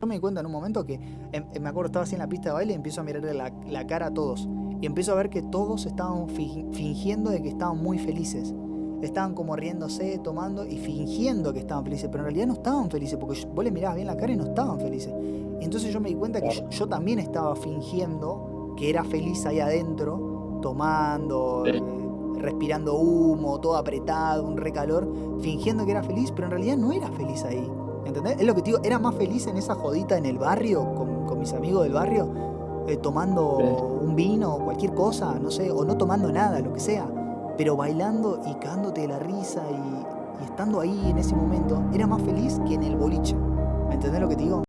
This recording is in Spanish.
Yo me di cuenta en un momento que, me acuerdo, estaba así en la pista de baile y empiezo a mirarle la cara a todos. Y empiezo a ver que todos estaban fingiendo de que estaban muy felices. Estaban como riéndose, tomando y fingiendo que estaban felices, pero en realidad no estaban felices, porque vos le mirabas bien la cara y no estaban felices. Y entonces yo me di cuenta que Claro, yo también estaba fingiendo que era feliz ahí adentro, tomando, sí, respirando humo, todo apretado, un recalor, fingiendo que era feliz, pero en realidad no era feliz ahí. ¿Entendés? Es lo que te digo, era más feliz en esa jodita en el barrio, con mis amigos del barrio, sí. tomando un vino o cualquier cosa, no sé, o no tomando nada, lo que sea, pero bailando y cagándote de la risa y estando ahí en ese momento, era más feliz que en el boliche. ¿Me entendés lo que te digo?